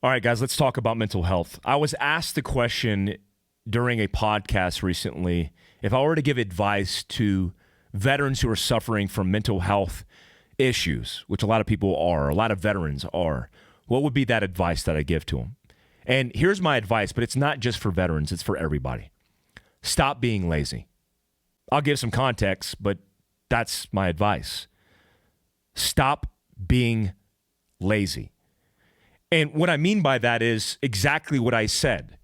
All right, guys, let's talk about mental health. I was asked the question during a podcast recently, if I were to give advice to veterans who are suffering from mental health issues, which a lot of people are, a lot of veterans are, what would be that advice that I give to them? And here's my advice, but it's not just for veterans, it's for everybody. Stop being lazy. I'll give some context, but that's my advice. Stop being lazy. And what I mean by that is exactly what I said.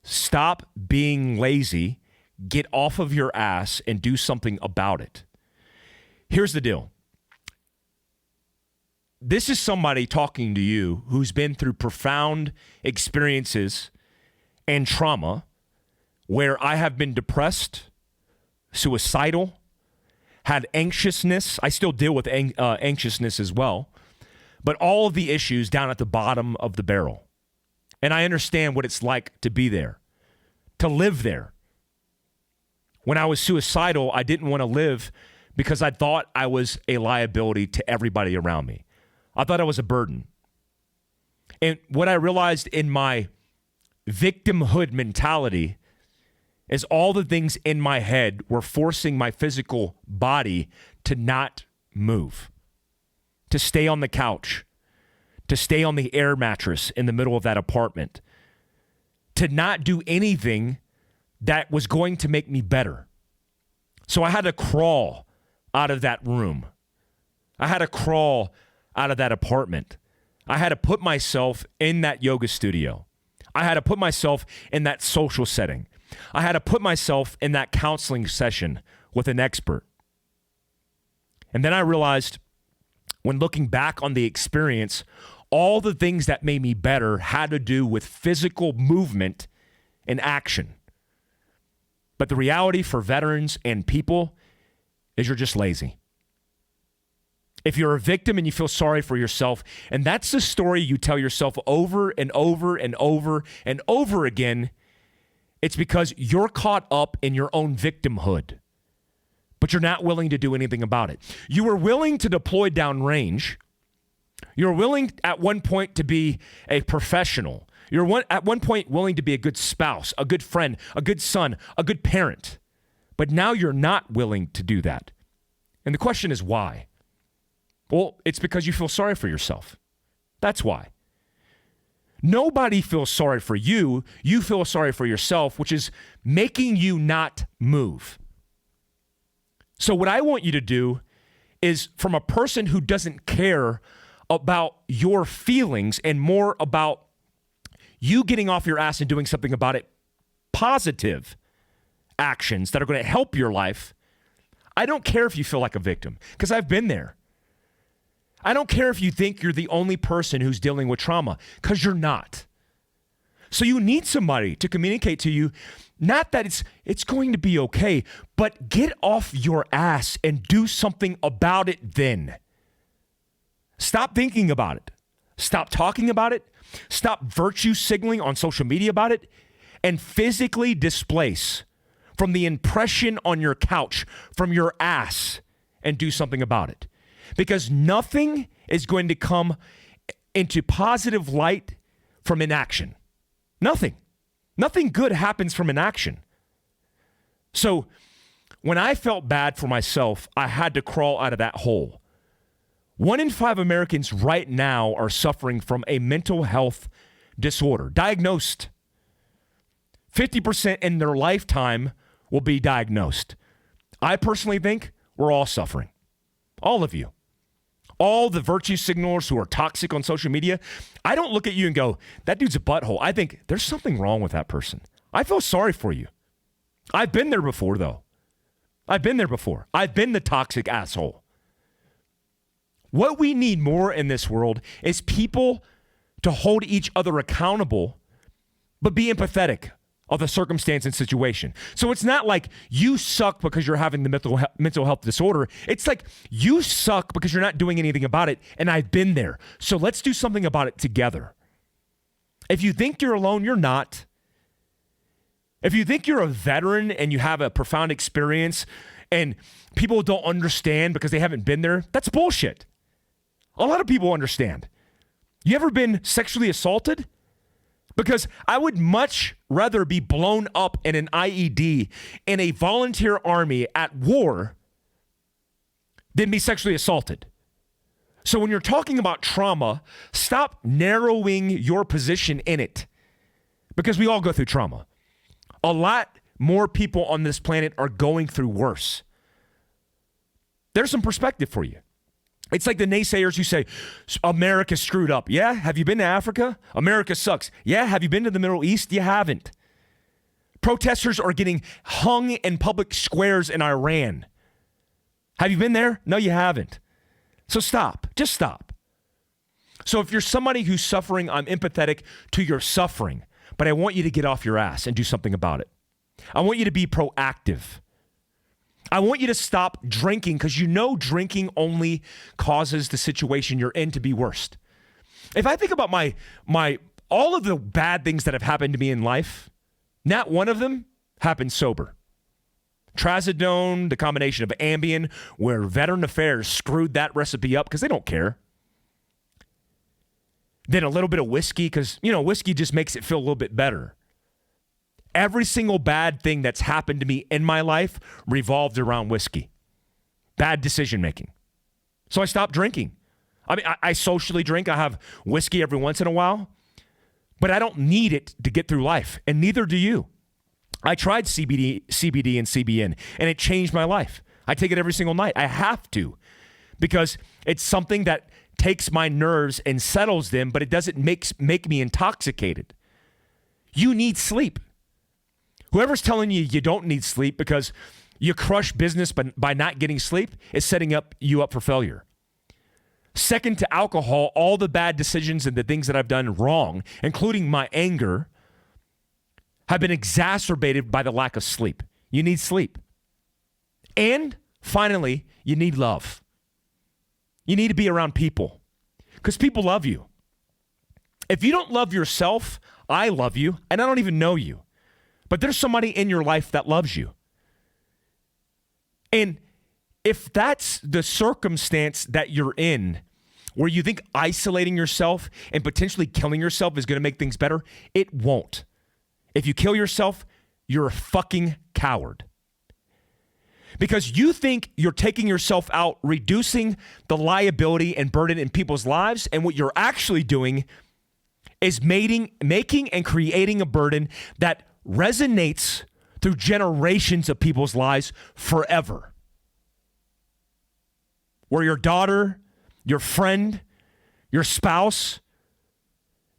Stop being lazy, get off of your ass, and do something about it. Here's the deal. This is somebody talking to you who's been through profound experiences and trauma where I have been depressed, suicidal, had anxiousness. I still deal with anxiousness as well. But all of the issues down at the bottom of the barrel. And I understand what it's like to be there, to live there. When I was suicidal, I didn't want to live because I thought I was a liability to everybody around me. I thought I was a burden. And what I realized in my victimhood mentality is all the things in my head were forcing my physical body to not move, to stay on the couch, to stay on the air mattress in the middle of that apartment, to not do anything that was going to make me better. So I had to crawl out of that room. I had to crawl out of that apartment. I had to put myself in that yoga studio. I had to put myself in that social setting. I had to put myself in that counseling session with an expert. And then I realized, when looking back on the experience, all the things that made me better had to do with physical movement and action. But the reality for veterans and people is you're just lazy. If you're a victim and you feel sorry for yourself, and that's the story you tell yourself over and over and over and over again, it's because you're caught up in your own victimhood, but you're not willing to do anything about it. You were willing to deploy downrange. You're willing at one point to be a professional. You're at one point willing to be a good spouse, a good friend, a good son, a good parent. But now you're not willing to do that. And the question is why? Well, it's because you feel sorry for yourself. That's why. Nobody feels sorry for you. You feel sorry for yourself, which is making you not move. So what I want you to do is, from a person who doesn't care about your feelings and more about you getting off your ass and doing something about it, positive actions that are going to help your life. I don't care if you feel like a victim, because I've been there. I don't care if you think you're the only person who's dealing with trauma, because you're not. So you need somebody to communicate to you, not that it's going to be okay, but get off your ass and do something about it then. Stop thinking about it. Stop talking about it. Stop virtue signaling on social media about it, and physically displace from the impression on your couch, from your ass, and do something about it. Because nothing is going to come into positive light from inaction. Nothing. Nothing good happens from inaction. So when I felt bad for myself, I had to crawl out of that hole. 1 in 5 Americans right now are suffering from a mental health disorder, diagnosed. 50% in their lifetime will be diagnosed. I personally think we're all suffering. All of you. All the virtue signalers who are toxic on social media, I don't look at you and go, that dude's a butthole. I think there's something wrong with that person. I feel sorry for you. I've been there before, though. I've been there before. I've been the toxic asshole. What we need more in this world is people to hold each other accountable, but be empathetic of the circumstance and situation. So it's not like you suck because you're having the mental health disorder. It's like you suck because you're not doing anything about it, and I've been there. So let's do something about it together. If you think you're alone, you're not. If you think you're a veteran and you have a profound experience and people don't understand because they haven't been there, that's bullshit. A lot of people understand. You ever been sexually assaulted? Because I would much rather be blown up in an IED in a volunteer army at war than be sexually assaulted. So when you're talking about trauma, stop narrowing your position in it, because we all go through trauma. A lot more people on this planet are going through worse. There's some perspective for you. It's like the naysayers who say, America screwed up. Yeah, have you been to Africa? America sucks. Yeah, have you been to the Middle East? You haven't. Protesters are getting hung in public squares in Iran. Have you been there? No, you haven't. So stop. Just stop. So if you're somebody who's suffering, I'm empathetic to your suffering, but I want you to get off your ass and do something about it. I want you to be proactive. I want you to stop drinking, because you know drinking only causes the situation you're in to be worse. If I think about my all of the bad things that have happened to me in life, not one of them happened sober. Trazodone, the combination of Ambien, where Veteran Affairs screwed that recipe up because they don't care. Then a little bit of whiskey, because, whiskey just makes it feel a little bit better. Every single bad thing that's happened to me in my life revolved around whiskey. Bad decision making. So I stopped drinking. I mean, I socially drink. I have whiskey every once in a while, but I don't need it to get through life, and neither do you. I tried CBD and CBN, and it changed my life. I take it every single night. I have to, because it's something that takes my nerves and settles them, but it doesn't make me intoxicated. You need sleep. Whoever's telling you you don't need sleep because you crush business by not getting sleep is setting you up for failure. Second to alcohol, all the bad decisions and the things that I've done wrong, including my anger, have been exacerbated by the lack of sleep. You need sleep. And finally, you need love. You need to be around people, because people love you. If you don't love yourself, I love you, and I don't even know you. But there's somebody in your life that loves you. And if that's the circumstance that you're in, where you think isolating yourself and potentially killing yourself is going to make things better, it won't. If you kill yourself, you're a fucking coward. Because you think you're taking yourself out, reducing the liability and burden in people's lives, and what you're actually doing is making and creating a burden that resonates through generations of people's lives forever. Where your daughter, your friend, your spouse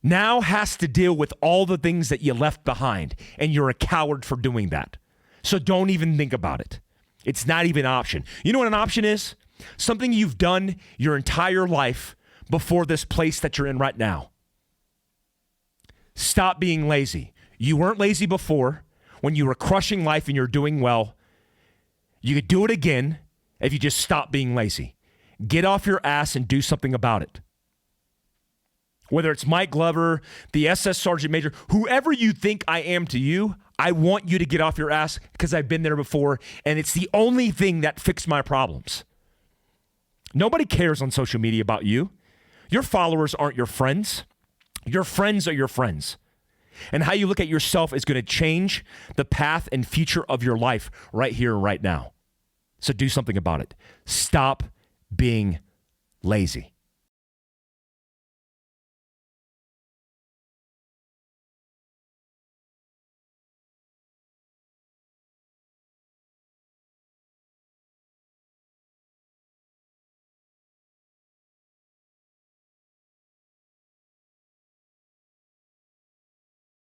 now has to deal with all the things that you left behind, and you're a coward for doing that. So don't even think about it. It's not even an option. You know what an option is? Something you've done your entire life before this place that you're in right now. Stop being lazy. You weren't lazy before when you were crushing life and you're doing well. You could do it again if you just stop being lazy. Get off your ass and do something about it. Whether it's Mike Glover, the SS Sergeant Major, whoever you think I am to you, I want you to get off your ass, because I've been there before, and it's the only thing that fixed my problems. Nobody cares on social media about you. Your followers aren't your friends. Your friends are your friends. And how you look at yourself is going to change the path and future of your life right here and right now. So do something about it. Stop being lazy.